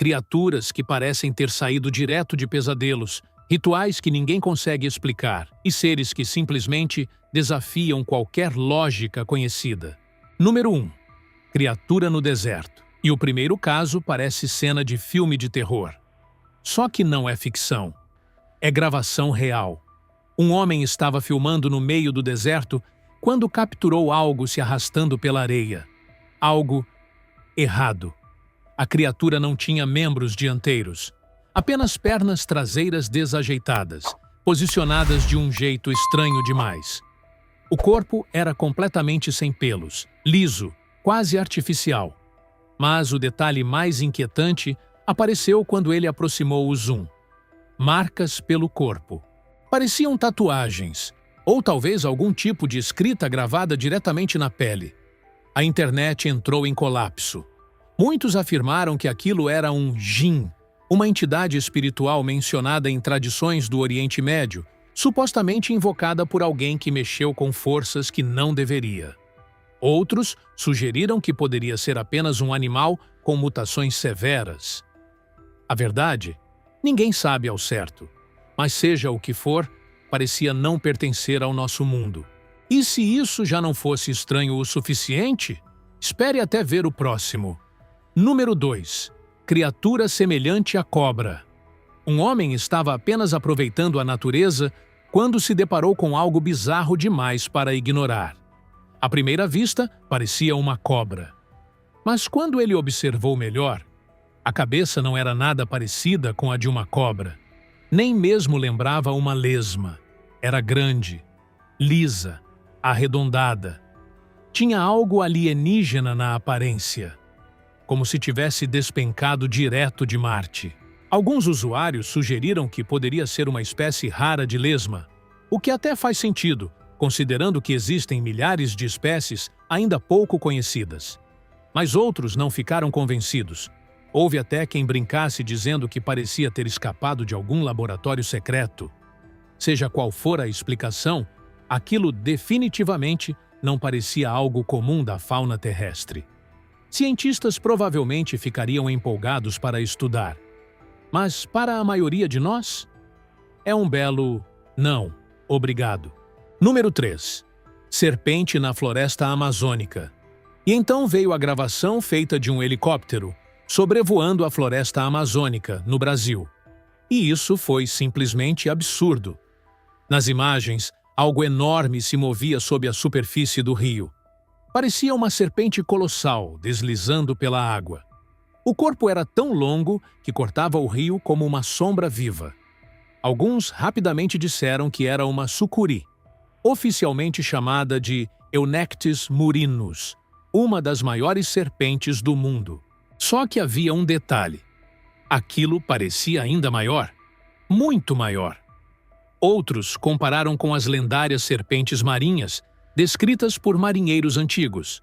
criaturas que parecem ter saído direto de pesadelos, rituais que ninguém consegue explicar e seres que simplesmente desafiam qualquer lógica conhecida. Número 1. Criatura no deserto. E o primeiro caso parece cena de filme de terror. Só que não é ficção. É gravação real. Um homem estava filmando no meio do deserto quando capturou algo se arrastando pela areia. Algo errado. A criatura não tinha membros dianteiros, apenas pernas traseiras desajeitadas, posicionadas de um jeito estranho demais. O corpo era completamente sem pelos, liso, quase artificial. Mas o detalhe mais inquietante apareceu quando ele aproximou o zoom. Marcas pelo corpo. Pareciam tatuagens, ou talvez algum tipo de escrita gravada diretamente na pele. A internet entrou em colapso. Muitos afirmaram que aquilo era um jinn, uma entidade espiritual mencionada em tradições do Oriente Médio, supostamente invocada por alguém que mexeu com forças que não deveria. Outros sugeriram que poderia ser apenas um animal com mutações severas. A verdade, ninguém sabe ao certo, mas seja o que for, parecia não pertencer ao nosso mundo. E se isso já não fosse estranho o suficiente, espere até ver o próximo. Número 2. Criatura semelhante à cobra. Um homem estava apenas aproveitando a natureza quando se deparou com algo bizarro demais para ignorar. À primeira vista, parecia uma cobra. Mas quando ele observou melhor, a cabeça não era nada parecida com a de uma cobra. Nem mesmo lembrava uma lesma. Era grande, lisa, arredondada. Tinha algo alienígena na aparência, como se tivesse despencado direto de Marte. Alguns usuários sugeriram que poderia ser uma espécie rara de lesma, o que até faz sentido, considerando que existem milhares de espécies ainda pouco conhecidas. Mas outros não ficaram convencidos. Houve até quem brincasse dizendo que parecia ter escapado de algum laboratório secreto. Seja qual for a explicação, aquilo definitivamente não parecia algo comum da fauna terrestre. Cientistas provavelmente ficariam empolgados para estudar. Mas para a maioria de nós, é um belo não, obrigado. Número 3. Serpente na floresta amazônica. E então veio a gravação feita de um helicóptero sobrevoando a floresta amazônica, no Brasil. E isso foi simplesmente absurdo. Nas imagens, algo enorme se movia sob a superfície do rio. Parecia uma serpente colossal deslizando pela água. O corpo era tão longo que cortava o rio como uma sombra viva. Alguns rapidamente disseram que era uma sucuri, oficialmente chamada de Eunectes murinus, uma das maiores serpentes do mundo. Só que havia um detalhe. Aquilo parecia ainda maior, muito maior. Outros compararam com as lendárias serpentes marinhas, descritas por marinheiros antigos.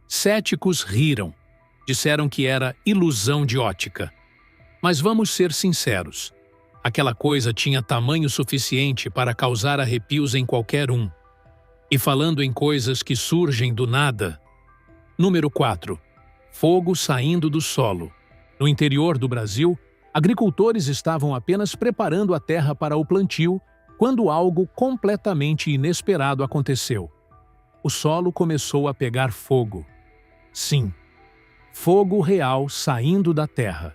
Céticos riram. Disseram que era ilusão de ótica. Mas vamos ser sinceros. Aquela coisa tinha tamanho suficiente para causar arrepios em qualquer um. E falando em coisas que surgem do nada. Número 4. Fogo saindo do solo. No interior do Brasil, agricultores estavam apenas preparando a terra para o plantio quando algo completamente inesperado aconteceu. O solo começou a pegar fogo. Sim, fogo real saindo da terra.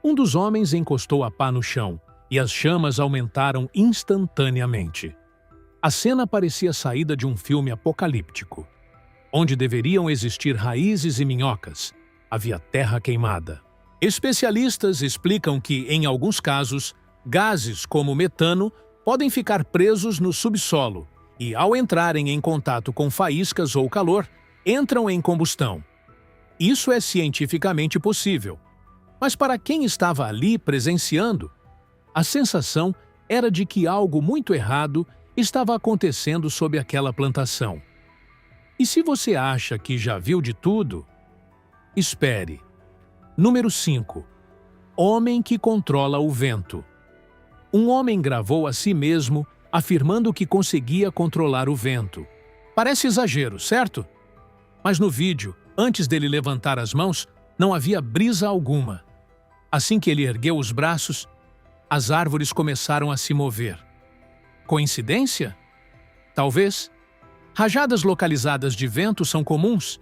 Um dos homens encostou a pá no chão e as chamas aumentaram instantaneamente. A cena parecia saída de um filme apocalíptico. Onde deveriam existir raízes e minhocas, havia terra queimada. Especialistas explicam que, em alguns casos, gases como metano podem ficar presos no subsolo e, ao entrarem em contato com faíscas ou calor, entram em combustão. Isso é cientificamente possível. Mas para quem estava ali presenciando, a sensação era de que algo muito errado estava acontecendo sob aquela plantação. E se você acha que já viu de tudo, espere. Número 5. Homem que controla o vento. Um homem gravou a si mesmo afirmando que conseguia controlar o vento. Parece exagero, certo? Mas no vídeo, antes dele levantar as mãos, não havia brisa alguma. Assim que ele ergueu os braços, as árvores começaram a se mover. Coincidência? Talvez. Rajadas localizadas de vento são comuns,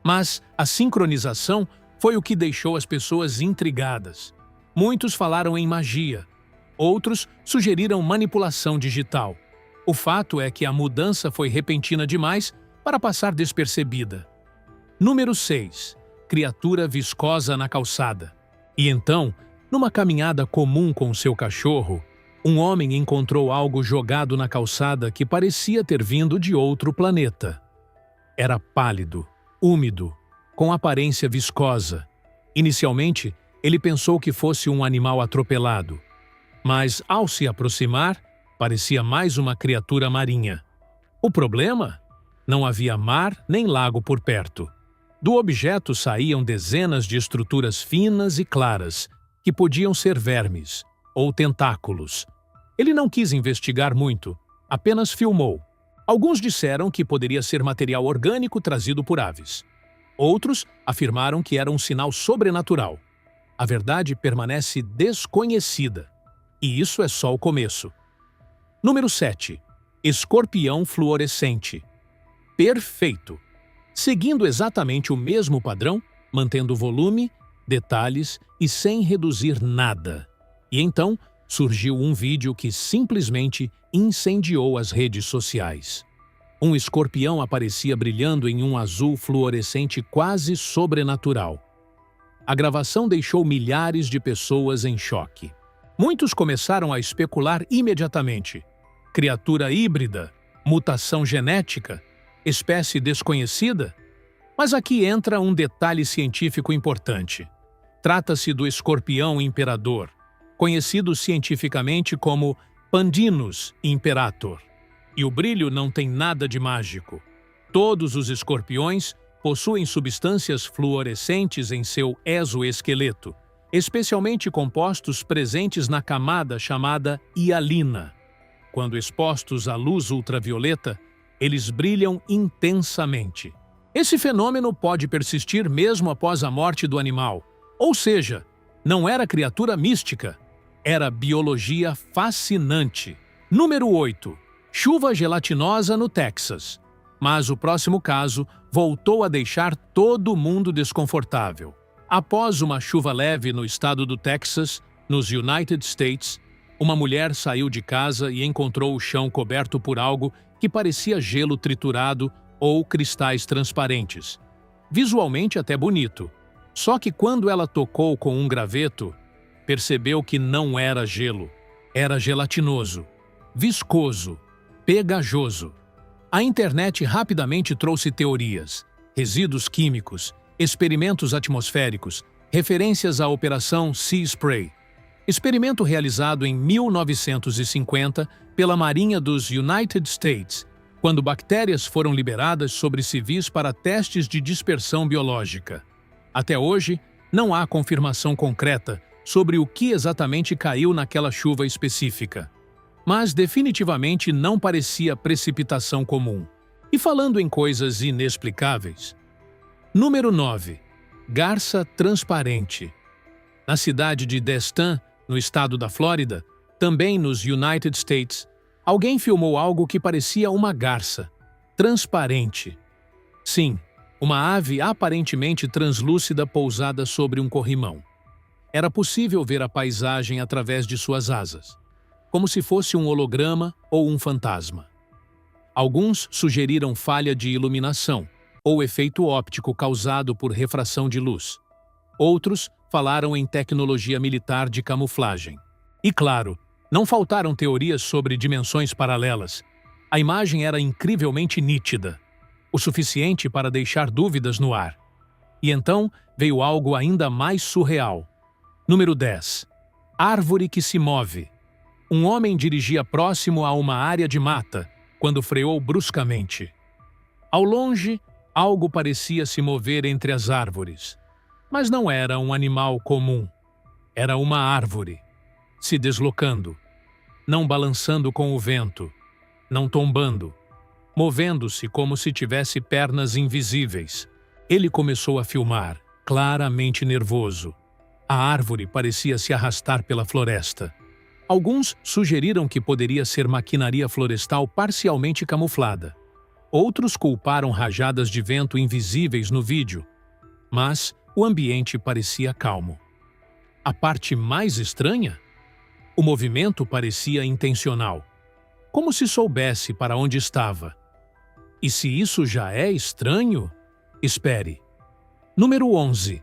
mas a sincronização foi o que deixou as pessoas intrigadas. Muitos falaram em magia, outros sugeriram manipulação digital. O fato é que a mudança foi repentina demais para passar despercebida. Número 6. Criatura viscosa na calçada. E então, numa caminhada comum com seu cachorro, um homem encontrou algo jogado na calçada que parecia ter vindo de outro planeta. Era pálido, úmido, com aparência viscosa. Inicialmente, ele pensou que fosse um animal atropelado, mas ao se aproximar, parecia mais uma criatura marinha. O problema? Não havia mar nem lago por perto. Do objeto saíam dezenas de estruturas finas e claras, que podiam ser vermes ou tentáculos. Ele não quis investigar muito, apenas filmou. Alguns disseram que poderia ser material orgânico trazido por aves. Outros afirmaram que era um sinal sobrenatural. A verdade permanece desconhecida. E isso é só o começo. Número 7. Escorpião fluorescente. Perfeito! Seguindo exatamente o mesmo padrão, mantendo volume, detalhes e sem reduzir nada. E então surgiu um vídeo que simplesmente incendiou as redes sociais. Um escorpião aparecia brilhando em um azul fluorescente quase sobrenatural. A gravação deixou milhares de pessoas em choque. Muitos começaram a especular imediatamente. Criatura híbrida? Mutação genética? Espécie desconhecida? Mas aqui entra um detalhe científico importante. Trata-se do escorpião imperador, conhecido cientificamente como Pandinus imperator. E o brilho não tem nada de mágico. Todos os escorpiões possuem substâncias fluorescentes em seu exoesqueleto, especialmente compostos presentes na camada chamada hialina. Quando expostos à luz ultravioleta, eles brilham intensamente. Esse fenômeno pode persistir mesmo após a morte do animal. Ou seja, não era criatura mística, era biologia fascinante. Número 8. Chuva gelatinosa no Texas. Mas o próximo caso voltou a deixar todo mundo desconfortável. Após uma chuva leve no estado do Texas, nos United States, uma mulher saiu de casa e encontrou o chão coberto por algo que parecia gelo triturado ou cristais transparentes. Visualmente até bonito. Só que quando ela tocou com um graveto, percebeu que não era gelo. Era gelatinoso, viscoso, pegajoso. A internet rapidamente trouxe teorias, resíduos químicos, experimentos atmosféricos, referências à Operação Sea Spray. Experimento realizado em 1950 pela Marinha dos United States, quando bactérias foram liberadas sobre civis para testes de dispersão biológica. Até hoje, não há confirmação concreta sobre o que exatamente caiu naquela chuva específica. Mas definitivamente não parecia precipitação comum. E falando em coisas inexplicáveis. Número 9. Garça transparente. Na cidade de Destin, no estado da Flórida, também nos United States, alguém filmou algo que parecia uma garça, transparente. Sim, uma ave aparentemente translúcida pousada sobre um corrimão. Era possível ver a paisagem através de suas asas, como se fosse um holograma ou um fantasma. Alguns sugeriram falha de iluminação ou efeito óptico causado por refração de luz. Outros falaram em tecnologia militar de camuflagem. E claro, não faltaram teorias sobre dimensões paralelas. A imagem era incrivelmente nítida, o suficiente para deixar dúvidas no ar. E então veio algo ainda mais surreal. Número 10. Árvore que se move. Um homem dirigia próximo a uma área de mata quando freou bruscamente. Ao longe, algo parecia se mover entre as árvores. Mas não era um animal comum. Era uma árvore, se deslocando, não balançando com o vento, não tombando, movendo-se como se tivesse pernas invisíveis. Ele começou a filmar, claramente nervoso. A árvore parecia se arrastar pela floresta. Alguns sugeriram que poderia ser maquinaria florestal parcialmente camuflada. Outros culparam rajadas de vento invisíveis no vídeo. Mas o ambiente parecia calmo. A parte mais estranha? O movimento parecia intencional, como se soubesse para onde estava. E se isso já é estranho? Espere. Número 11.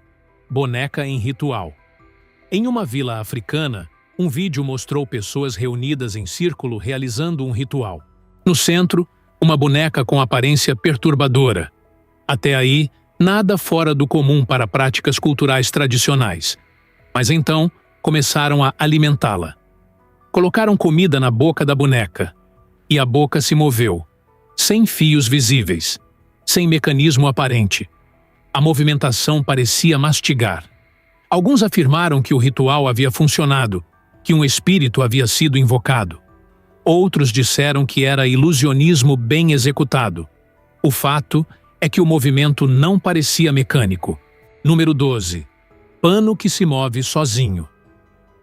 Boneca em ritual. Em uma vila africana, um vídeo mostrou pessoas reunidas em círculo realizando um ritual. No centro, uma boneca com aparência perturbadora. Até aí, nada fora do comum para práticas culturais tradicionais. Mas então, começaram a alimentá-la. Colocaram comida na boca da boneca. E a boca se moveu, sem fios visíveis, sem mecanismo aparente. A movimentação parecia mastigar. Alguns afirmaram que o ritual havia funcionado, que um espírito havia sido invocado. Outros disseram que era ilusionismo bem executado. O fato é que o movimento não parecia mecânico. Número 12. Pano que se move sozinho.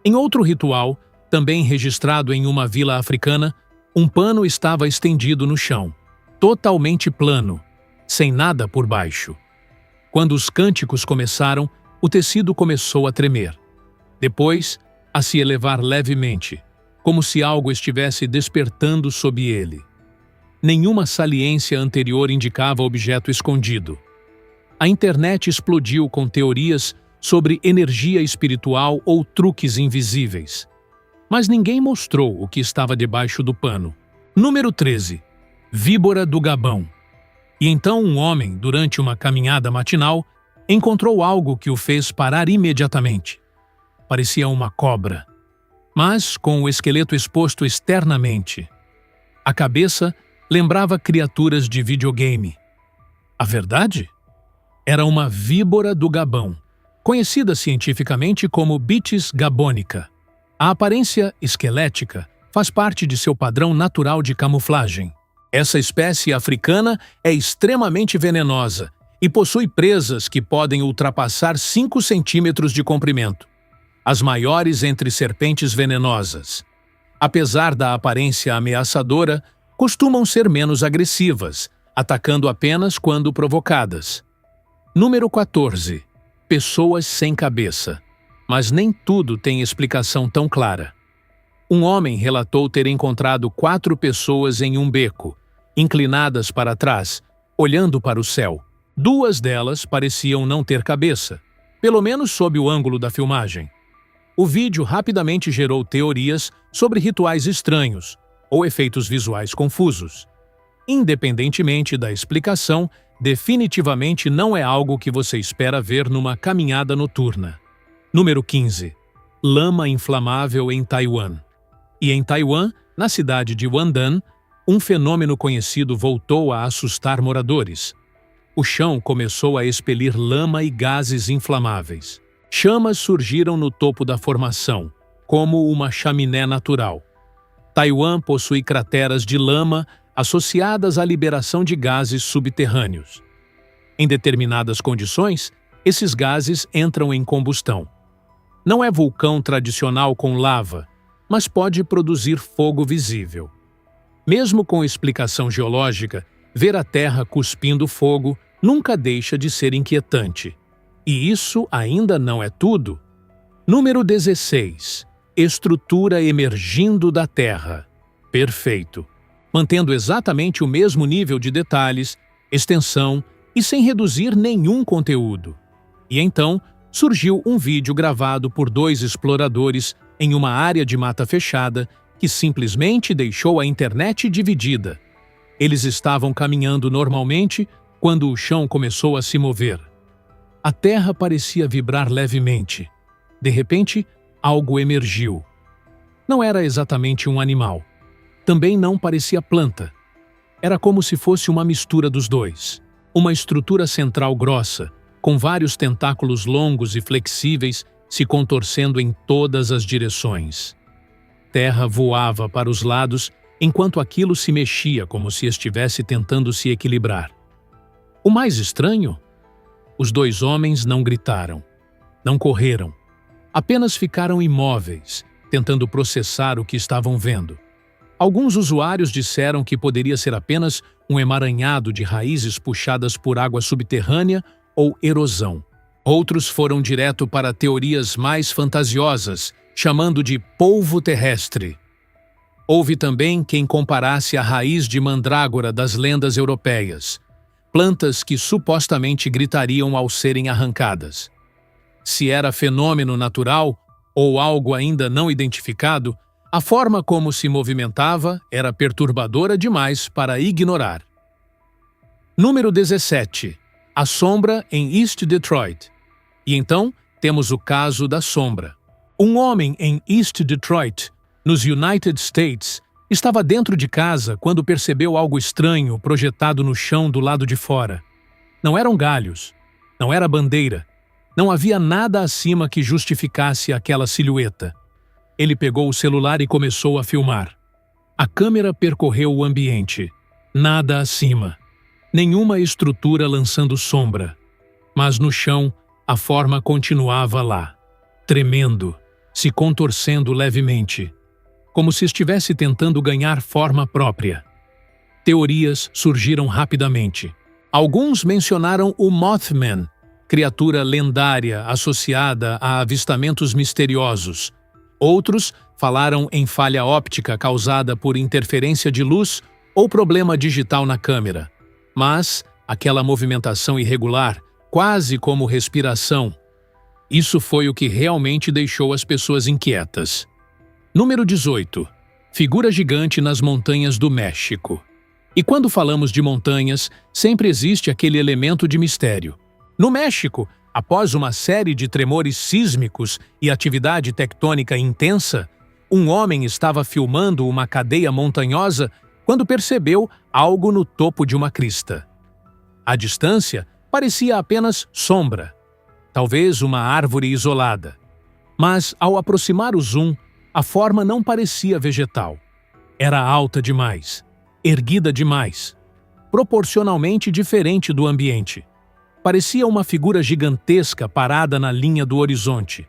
Em outro ritual, também registrado em uma vila africana, um pano estava estendido no chão, totalmente plano, sem nada por baixo. Quando os cânticos começaram, o tecido começou a tremer. Depois, a se elevar levemente, como se algo estivesse despertando sob ele. Nenhuma saliência anterior indicava objeto escondido. A internet explodiu com teorias sobre energia espiritual ou truques invisíveis. Mas ninguém mostrou o que estava debaixo do pano. Número 13. Víbora do Gabão. E então um homem, durante uma caminhada matinal, encontrou algo que o fez parar imediatamente. Parecia uma cobra, mas com o esqueleto exposto externamente. A cabeça lembrava criaturas de videogame. A verdade? Era uma víbora do Gabão, conhecida cientificamente como Bitis gabonica. A aparência esquelética faz parte de seu padrão natural de camuflagem. Essa espécie africana é extremamente venenosa e possui presas que podem ultrapassar 5 centímetros de comprimento, as maiores entre serpentes venenosas. Apesar da aparência ameaçadora, costumam ser menos agressivas, atacando apenas quando provocadas. Número 14. Pessoas sem cabeça. Mas nem tudo tem explicação tão clara. Um homem relatou ter encontrado 4 pessoas em um beco, inclinadas para trás, olhando para o céu. 2 delas pareciam não ter cabeça, pelo menos sob o ângulo da filmagem. O vídeo rapidamente gerou teorias sobre rituais estranhos ou efeitos visuais confusos. Independentemente da explicação, definitivamente não é algo que você espera ver numa caminhada noturna. Número 15. Lama inflamável em Taiwan. E em Taiwan, na cidade de Wandan, um fenômeno conhecido voltou a assustar moradores. O chão começou a expelir lama e gases inflamáveis. Chamas surgiram no topo da formação, como uma chaminé natural. Taiwan possui crateras de lama associadas à liberação de gases subterrâneos. Em determinadas condições, esses gases entram em combustão. Não é vulcão tradicional com lava, mas pode produzir fogo visível. Mesmo com explicação geológica, ver a Terra cuspindo fogo nunca deixa de ser inquietante. E isso ainda não é tudo. Número 16. Estrutura emergindo da Terra. Perfeito. Mantendo exatamente o mesmo nível de detalhes, extensão e sem reduzir nenhum conteúdo. E então, surgiu um vídeo gravado por 2 exploradores em uma área de mata fechada que simplesmente deixou a internet dividida. Eles estavam caminhando normalmente quando o chão começou a se mover. A terra parecia vibrar levemente. De repente, algo emergiu. Não era exatamente um animal. Também não parecia planta. Era como se fosse uma mistura dos dois. Uma estrutura central grossa, com vários tentáculos longos e flexíveis se contorcendo em todas as direções. Terra voava para os lados enquanto aquilo se mexia como se estivesse tentando se equilibrar. O mais estranho? Os 2 homens não gritaram, não correram, apenas ficaram imóveis, tentando processar o que estavam vendo. Alguns usuários disseram que poderia ser apenas um emaranhado de raízes puxadas por água subterrânea ou erosão. Outros foram direto para teorias mais fantasiosas, chamando de polvo terrestre. Houve também quem comparasse a raiz de mandrágora das lendas europeias, plantas que supostamente gritariam ao serem arrancadas. Se era fenômeno natural ou algo ainda não identificado, a forma como se movimentava era perturbadora demais para ignorar. Número 17. A sombra em East Detroit. E então, temos o caso da sombra. Um homem em East Detroit, nos United States, estava dentro de casa quando percebeu algo estranho projetado no chão do lado de fora. Não eram galhos, não era bandeira, não havia nada acima que justificasse aquela silhueta. Ele pegou o celular e começou a filmar. A câmera percorreu o ambiente. Nada acima. Nenhuma estrutura lançando sombra. Mas no chão, a forma continuava lá, tremendo, se contorcendo levemente, como se estivesse tentando ganhar forma própria. Teorias surgiram rapidamente. Alguns mencionaram o Mothman, criatura lendária associada a avistamentos misteriosos. Outros falaram em falha óptica causada por interferência de luz ou problema digital na câmera. Mas aquela movimentação irregular, quase como respiração, isso foi o que realmente deixou as pessoas inquietas. Número 18. Figura gigante nas montanhas do México. E quando falamos de montanhas, sempre existe aquele elemento de mistério. No México, após uma série de tremores sísmicos e atividade tectônica intensa, um homem estava filmando uma cadeia montanhosa quando percebeu algo no topo de uma crista. À distância, parecia apenas sombra, talvez uma árvore isolada. Mas, ao aproximar o zoom, a forma não parecia vegetal. Era alta demais, erguida demais, proporcionalmente diferente do ambiente. Parecia uma figura gigantesca parada na linha do horizonte.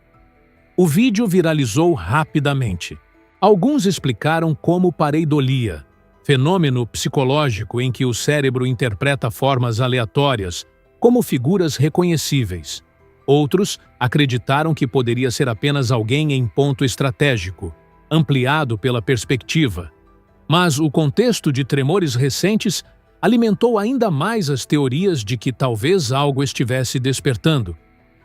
O vídeo viralizou rapidamente. Alguns explicaram como pareidolia, fenômeno psicológico em que o cérebro interpreta formas aleatórias como figuras reconhecíveis. Outros acreditaram que poderia ser apenas alguém em ponto estratégico, ampliado pela perspectiva. Mas o contexto de tremores recentes alimentou ainda mais as teorias de que talvez algo estivesse despertando.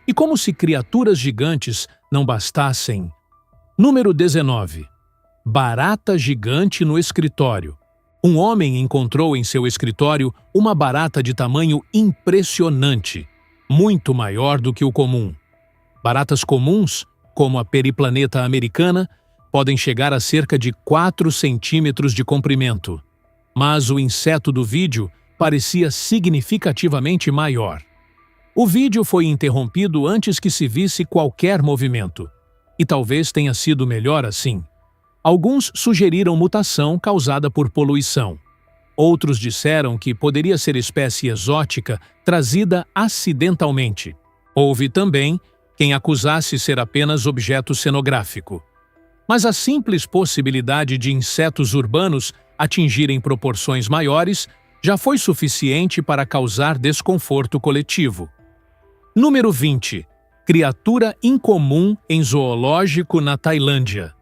E como se criaturas gigantes não bastassem. Número 19. Barata gigante no escritório. Um homem encontrou em seu escritório uma barata de tamanho impressionante, muito maior do que o comum. Baratas comuns, como a periplaneta americana, podem chegar a cerca de 4 centímetros de comprimento. Mas o inseto do vídeo parecia significativamente maior. O vídeo foi interrompido antes que se visse qualquer movimento. E talvez tenha sido melhor assim. Alguns sugeriram mutação causada por poluição. Outros disseram que poderia ser espécie exótica trazida acidentalmente. Houve também quem acusasse ser apenas objeto cenográfico. Mas a simples possibilidade de insetos urbanos atingirem proporções maiores já foi suficiente para causar desconforto coletivo. Número 20. Criatura incomum em zoológico na Tailândia.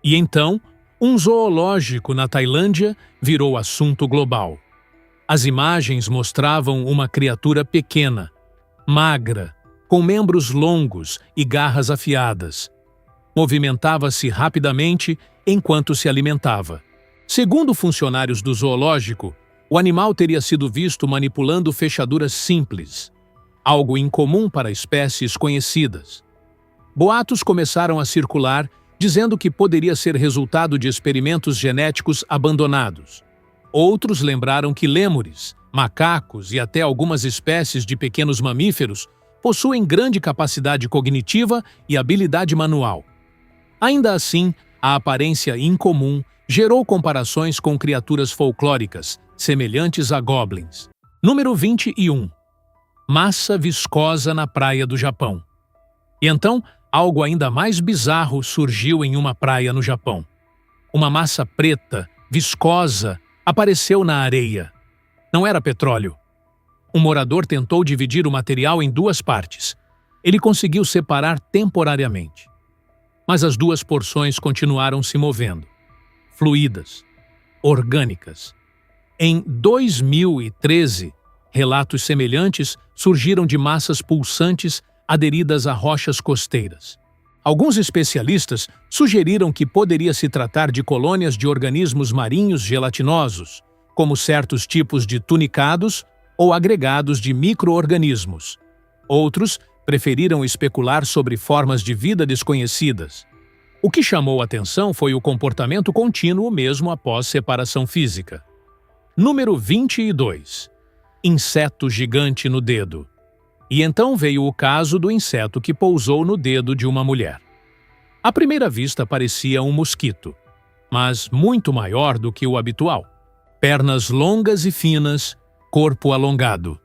E então, um zoológico na Tailândia virou assunto global. As imagens mostravam uma criatura pequena, magra, com membros longos e garras afiadas. Movimentava-se rapidamente enquanto se alimentava. Segundo funcionários do zoológico, o animal teria sido visto manipulando fechaduras simples, algo incomum para espécies conhecidas. Boatos começaram a circular dizendo que poderia ser resultado de experimentos genéticos abandonados. Outros lembraram que lêmures, macacos e até algumas espécies de pequenos mamíferos possuem grande capacidade cognitiva e habilidade manual. Ainda assim, a aparência incomum gerou comparações com criaturas folclóricas, semelhantes a goblins. Número 21. Massa viscosa na praia do Japão. E então, algo ainda mais bizarro surgiu em uma praia no Japão. Uma massa preta, viscosa, apareceu na areia. Não era petróleo. Um morador tentou dividir o material em duas partes. Ele conseguiu separar temporariamente. Mas as duas porções continuaram se movendo. Fluídas, orgânicas. Em 2013, relatos semelhantes surgiram de massas pulsantes aderidas a rochas costeiras. Alguns especialistas sugeriram que poderia se tratar de colônias de organismos marinhos gelatinosos, como certos tipos de tunicados ou agregados de micro-organismos. Outros preferiram especular sobre formas de vida desconhecidas. O que chamou a atenção foi o comportamento contínuo mesmo após separação física. Número 22. Inseto gigante no dedo. E então veio o caso do inseto que pousou no dedo de uma mulher. À primeira vista parecia um mosquito, mas muito maior do que o habitual. Pernas longas e finas, corpo alongado.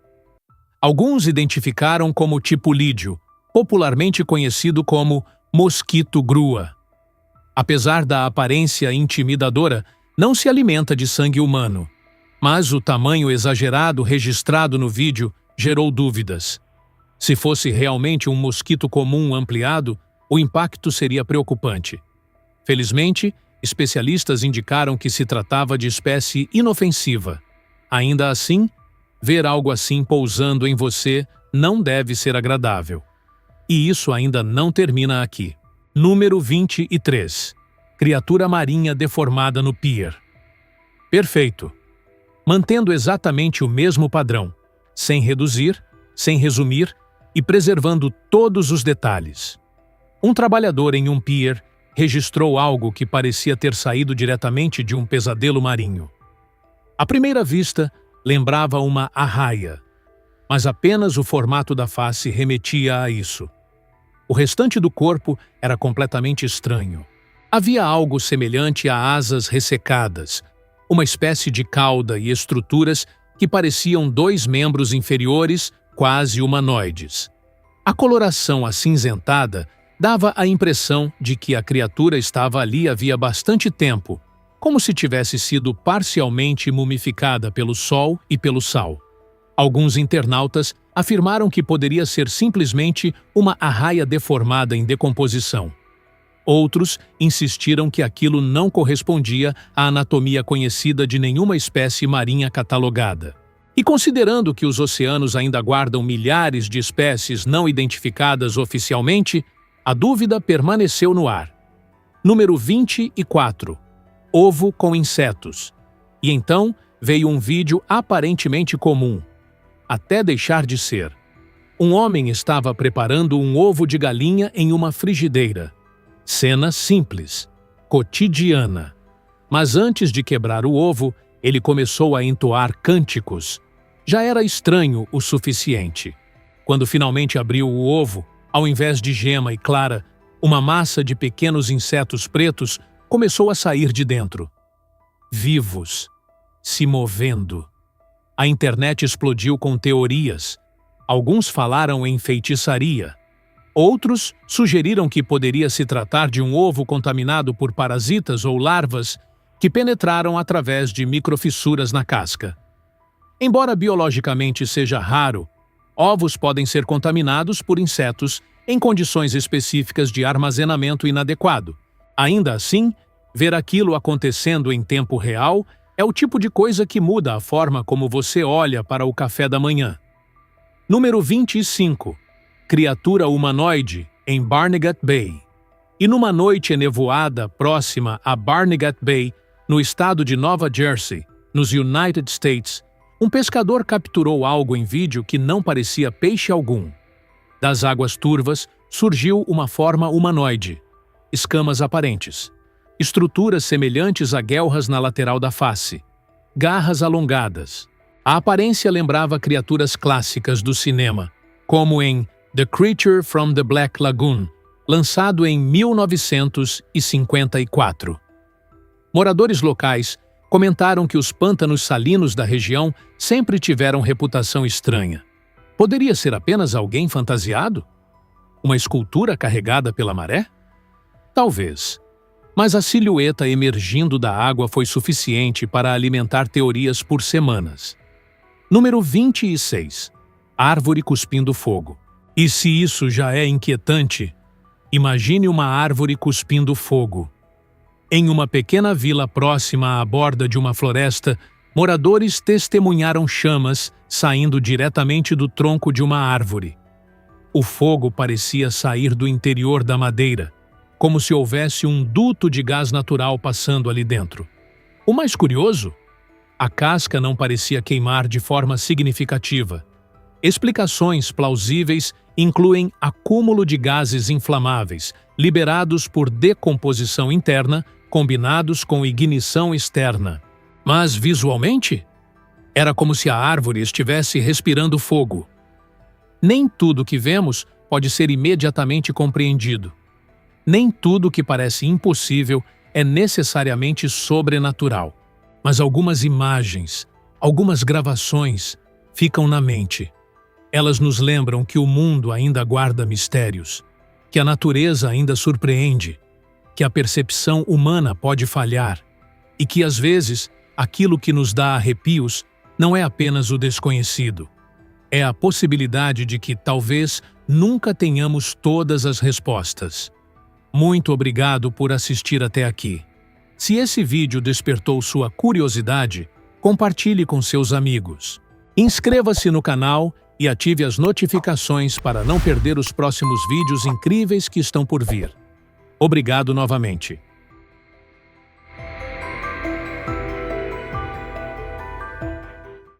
Alguns identificaram como tipo lídio, popularmente conhecido como mosquito-grua. Apesar da aparência intimidadora, não se alimenta de sangue humano. Mas o tamanho exagerado registrado no vídeo gerou dúvidas. Se fosse realmente um mosquito comum ampliado, o impacto seria preocupante. Felizmente, especialistas indicaram que se tratava de espécie inofensiva. Ainda assim, ver algo assim pousando em você não deve ser agradável. E isso ainda não termina aqui. Número 23. Criatura marinha deformada no pier. Perfeito. Mantendo exatamente o mesmo padrão, sem reduzir, sem resumir e preservando todos os detalhes. Um trabalhador em um pier registrou algo que parecia ter saído diretamente de um pesadelo marinho. À primeira vista, lembrava uma arraia, mas apenas o formato da face remetia a isso. O restante do corpo era completamente estranho. Havia algo semelhante a asas ressecadas, uma espécie de cauda e estruturas que pareciam dois membros inferiores, quase humanoides. A coloração acinzentada dava a impressão de que a criatura estava ali havia bastante tempo, como se tivesse sido parcialmente mumificada pelo sol e pelo sal. Alguns internautas afirmaram que poderia ser simplesmente uma arraia deformada em decomposição. Outros insistiram que aquilo não correspondia à anatomia conhecida de nenhuma espécie marinha catalogada. E considerando que os oceanos ainda guardam milhares de espécies não identificadas oficialmente, a dúvida permaneceu no ar. Número 24. Ovo com insetos. E então veio um vídeo aparentemente comum, até deixar de ser. Um homem estava preparando um ovo de galinha em uma frigideira. Cena simples, cotidiana. Mas antes de quebrar o ovo, ele começou a entoar cânticos. Já era estranho o suficiente. Quando finalmente abriu o ovo, ao invés de gema e clara, uma massa de pequenos insetos pretos começou a sair de dentro. Vivos, se movendo. A internet explodiu com teorias. Alguns falaram em feitiçaria. Outros sugeriram que poderia se tratar de um ovo contaminado por parasitas ou larvas que penetraram através de microfissuras na casca. Embora biologicamente seja raro, ovos podem ser contaminados por insetos em condições específicas de armazenamento inadequado. Ainda assim, ver aquilo acontecendo em tempo real é o tipo de coisa que muda a forma como você olha para o café da manhã. Número 25. Criatura humanoide em Barnegat Bay. E numa noite enevoada próxima a Barnegat Bay, no estado de Nova Jersey, nos United States, um pescador capturou algo em vídeo que não parecia peixe algum. Das águas turvas surgiu uma forma humanoide, escamas aparentes, estruturas semelhantes a guelras na lateral da face, garras alongadas. A aparência lembrava criaturas clássicas do cinema, como em The Creature from the Black Lagoon, lançado em 1954. Moradores locais comentaram que os pântanos salinos da região sempre tiveram reputação estranha. Poderia ser apenas alguém fantasiado? Uma escultura carregada pela maré? Talvez. Mas a silhueta emergindo da água foi suficiente para alimentar teorias por semanas. Número 26. Árvore cuspindo fogo. E se isso já é inquietante, imagine uma árvore cuspindo fogo. Em uma pequena vila próxima à borda de uma floresta, moradores testemunharam chamas saindo diretamente do tronco de uma árvore. O fogo parecia sair do interior da madeira, como se houvesse um duto de gás natural passando ali dentro. O mais curioso? A casca não parecia queimar de forma significativa. Explicações plausíveis incluem acúmulo de gases inflamáveis, liberados por decomposição interna, combinados com ignição externa. Mas, visualmente, era como se a árvore estivesse respirando fogo. Nem tudo que vemos pode ser imediatamente compreendido. Nem tudo que parece impossível é necessariamente sobrenatural. Mas algumas imagens, algumas gravações, ficam na mente. Elas nos lembram que o mundo ainda guarda mistérios, que a natureza ainda surpreende, que a percepção humana pode falhar e que, às vezes, aquilo que nos dá arrepios não é apenas o desconhecido. É a possibilidade de que talvez nunca tenhamos todas as respostas. Muito obrigado por assistir até aqui. Se esse vídeo despertou sua curiosidade, compartilhe com seus amigos. Inscreva-se no canal e ative as notificações para não perder os próximos vídeos incríveis que estão por vir. Obrigado novamente.